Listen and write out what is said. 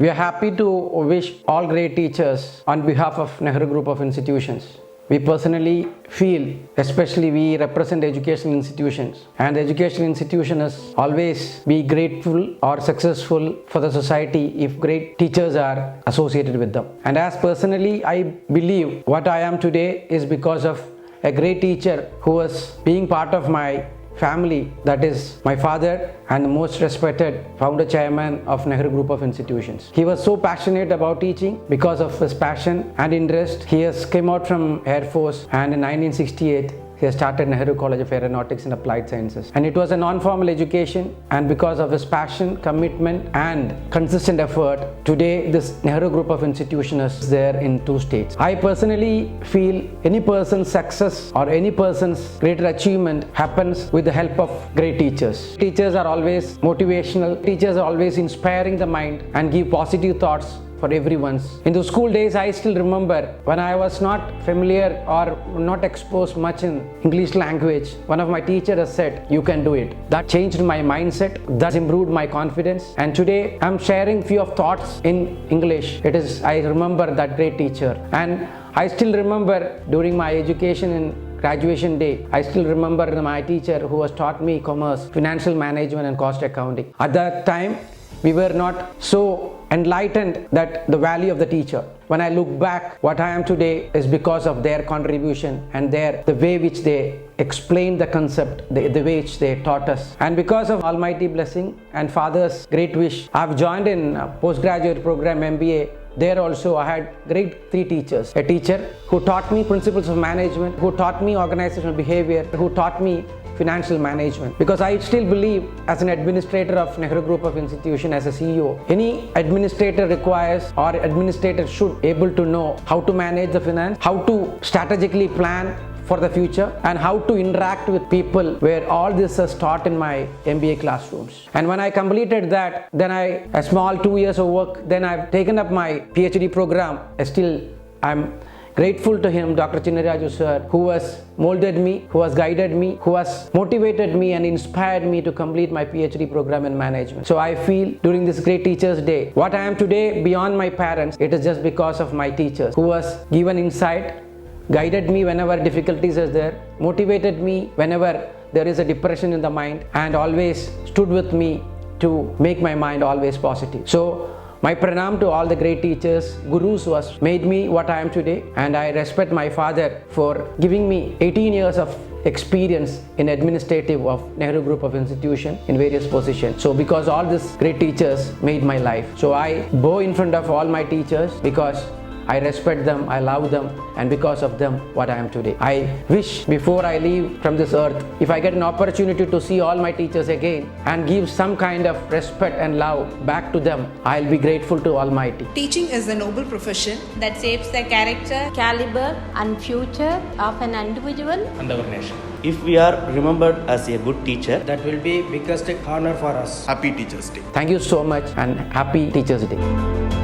We are happy to wish all great teachers on behalf of Nehru Group of Institutions. We personally feel, especially we represent educational institutions, and the educational institution is always be grateful or successful for the society if great teachers are associated with them. And as personally, I believe what I am today is because of a great teacher who was being part of my family, that is my father and the most respected founder chairman of Nehru Group of Institutions. He was so passionate about teaching. Because of his passion and interest, he has came out from Air Force, and in 1968 he started Nehru College of Aeronautics and Applied Sciences, and it was a non-formal education. And because of his passion, commitment and consistent effort, today this Nehru Group of Institution is there in 2 states. I personally feel any person's success or any person's greater achievement happens with the help of great teachers. Teachers are always motivational. Teachers are always inspiring the mind and give positive thoughts for everyone's. In the school days, I still remember when I was not familiar or not exposed much in English language, one of my teachers has said, "You can do it." That changed my mindset, that improved my confidence, and today I'm sharing few of thoughts in English. I remember that great teacher, and I still remember during my education in graduation day, I still remember my teacher who has taught me commerce, financial management and cost accounting. At that time, we were not so enlightened that the value of the teacher. When I look back, what I am today is because of their contribution and the way which they explained the concept, the way which they taught us. And because of Almighty blessing and Father's great wish, I have joined in a postgraduate program MBA. There also I had great 3 teachers. A teacher who taught me principles of management, who taught me organizational behavior, who taught me financial management. Because I still believe, as an administrator of Nehru Group of Institution, as a CEO, any administrator requires or administrator should able to know how to manage the finance, how to strategically plan for the future, and how to interact with people, where all this is taught in my MBA classrooms. And when I completed that, then a small 2 years of work, then I've taken up my PhD program. I'm grateful to him, Dr. Chinnaraju sir, who has molded me, who has guided me, who has motivated me and inspired me to complete my PhD program in management. So I feel during this great Teachers Day, what I am today beyond my parents, it is just because of my teachers who has given insight, guided me whenever difficulties are there, motivated me whenever there is a depression in the mind, and always stood with me to make my mind always positive. So my pranam to all the great teachers, gurus who has made me what I am today, and I respect my father for giving me 18 years of experience in administrative of Nehru Group of Institution in various positions. So because all these great teachers made my life, so I bow in front of all my teachers because I respect them, I love them, and because of them, what I am today. I wish before I leave from this earth, if I get an opportunity to see all my teachers again and give some kind of respect and love back to them, I'll be grateful to Almighty. Teaching is a noble profession that shapes the character, caliber, and future of an individual and our nation. If we are remembered as a good teacher, that will be biggest honor for us. Happy Teachers Day. Thank you so much, and happy Teachers Day.